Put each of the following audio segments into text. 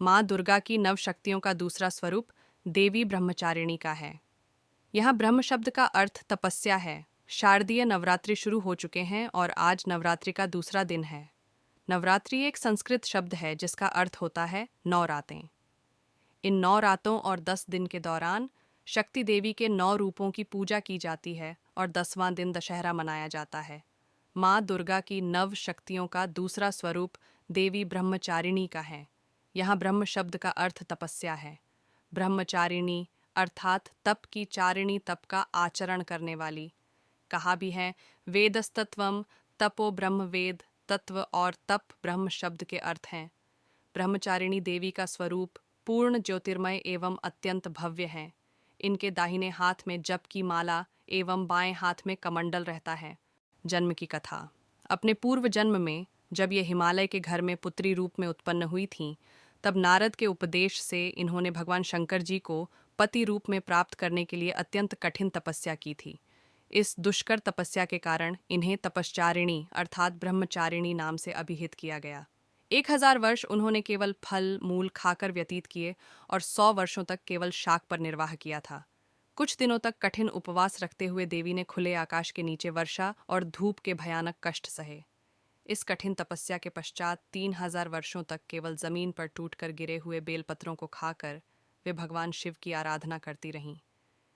माँ दुर्गा की नव शक्तियों का दूसरा स्वरूप देवी ब्रह्मचारिणी का है। यहाँ ब्रह्म शब्द का अर्थ तपस्या है। शारदीय नवरात्रि शुरू हो चुके हैं और आज नवरात्रि का दूसरा दिन है। नवरात्रि एक संस्कृत शब्द है जिसका अर्थ होता है 9 रातें। इन 9 रातों और 10 दिन के दौरान शक्ति देवी के 9 रूपों की पूजा की जाती है और 10वां दिन दशहरा मनाया जाता है। माँ दुर्गा की नव शक्तियों का दूसरा स्वरूप देवी ब्रह्मचारिणी का है। यहाँ ब्रह्म शब्द का अर्थ तपस्या है। ब्रह्मचारिणी अर्थात तप की चारिणी, तप का आचरण करने वाली। कहा भी है वेदस्तत्वम तपो ब्रह्म वेद, तत्व और तप ब्रह्म शब्द के अर्थ हैं। ब्रह्मचारिणी देवी का स्वरूप पूर्ण ज्योतिर्मय एवं अत्यंत भव्य है। इनके दाहिने हाथ में जप की माला एवं बाएं हाथ में कमंडल रहता है। जन्म की कथा। अपने पूर्व जन्म में जब ये हिमालय के घर में पुत्री रूप में उत्पन्न हुई थीं, तब नारद के उपदेश से इन्होंने भगवान शंकर जी को पति रूप में प्राप्त करने के लिए अत्यंत कठिन तपस्या की थी। इस दुष्कर तपस्या के कारण इन्हें तपश्चारिणी अर्थात ब्रह्मचारिणी नाम से अभिहित किया गया। 1000 वर्ष उन्होंने केवल फल मूल खाकर व्यतीत किए और 100 वर्षों तक केवल शाक पर निर्वाह किया था। कुछ दिनों तक कठिन उपवास रखते हुए देवी ने खुले आकाश के नीचे वर्षा और धूप के भयानक कष्ट सहे। इस कठिन तपस्या के पश्चात 3000 वर्षों तक केवल जमीन पर टूटकर गिरे हुए बेलपत्रों को खाकर वे भगवान शिव की आराधना करती रहीं।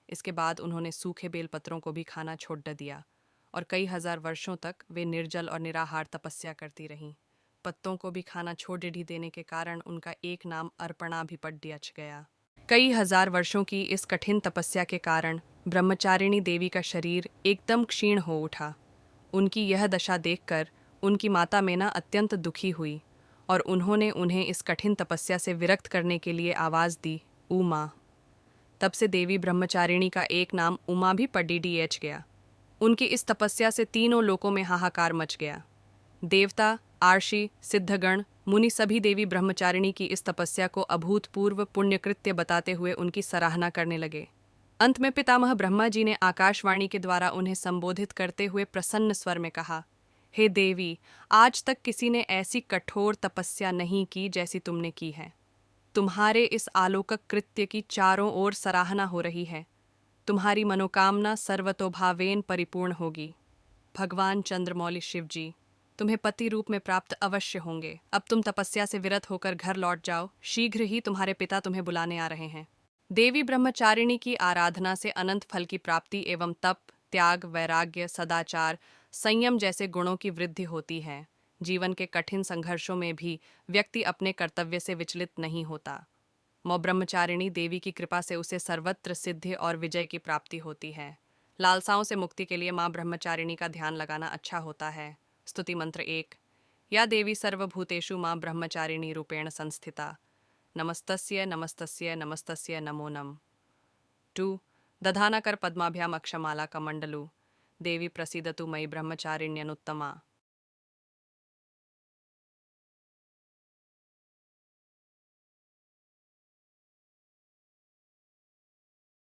इसके बाद उन्होंने सूखे बेलपत्रों को भी खाना छोड़ दिया और कई हजार वर्षों तक वे निर्जल और निराहार तपस्या करती रहीं। पत्तों को भी खाना छोड़ ही देने के कारण उनका एक नाम अर्पणा भी पड़ गया। कई हजार वर्षों की इस कठिन तपस्या के कारण ब्रह्मचारिणी देवी का शरीर एकदम क्षीण हो उठा। उनकी यह दशा देखकर उनकी माता मेना अत्यंत दुखी हुई और उन्होंने उन्हें इस कठिन तपस्या से विरक्त करने के लिए आवाज़ दी, उमा। तब से देवी ब्रह्मचारिणी का एक नाम उमा भी पड़ गया। उनकी इस तपस्या से तीनों लोकों में हाहाकार मच गया। देवता, आर्षि, सिद्धगण, मुनि सभी देवी ब्रह्मचारिणी की इस तपस्या को अभूतपूर्व पुण्यकृत्य बताते हुए उनकी सराहना करने लगे। अंत में पितामह ब्रह्मा जी ने आकाशवाणी के द्वारा उन्हें संबोधित करते हुए प्रसन्न स्वर में कहा, हे देवी, आज तक किसी ने ऐसी कठोर तपस्या नहीं की जैसी तुमने की है। तुम्हारे इस आलोकक कृत्य की चारों ओर सराहना हो रही है। तुम्हारी मनोकामना सर्वतोभावेन परिपूर्ण होगी। भगवान चंद्रमौली शिव जी तुम्हें पति रूप में प्राप्त अवश्य होंगे। अब तुम तपस्या से विरत होकर घर लौट जाओ। शीघ्र ही तुम्हारे पिता तुम्हें बुलाने आ रहे हैं। देवी ब्रह्मचारिणी की आराधना से अनंत फल की प्राप्ति एवं तप, त्याग, वैराग्य, सदाचार, संयम जैसे गुणों की वृद्धि होती है। जीवन के कठिन संघर्षों में भी व्यक्ति अपने कर्तव्य से विचलित नहीं होता। मौ ब्रह्मचारिणी देवी की कृपा से उसे सर्वत्र सिद्धि और विजय की प्राप्ति होती है। लालसाओं से मुक्ति के लिए माँ ब्रह्मचारिणी का ध्यान लगाना अच्छा होता है। स्तुति मंत्र 1। या देवी सर्वभूतेषु माँ ब्रह्मचारिणी रूपेण संस्थिता। नमस्तस्य नमस्तस्य नमस्तस्य नमो नम। 2। दधानाकर पद्माभ्याम अक्षमाला कमंडलु। देवी प्रसीदतु मयि ब्रह्मचारिण्यनुत्तमा।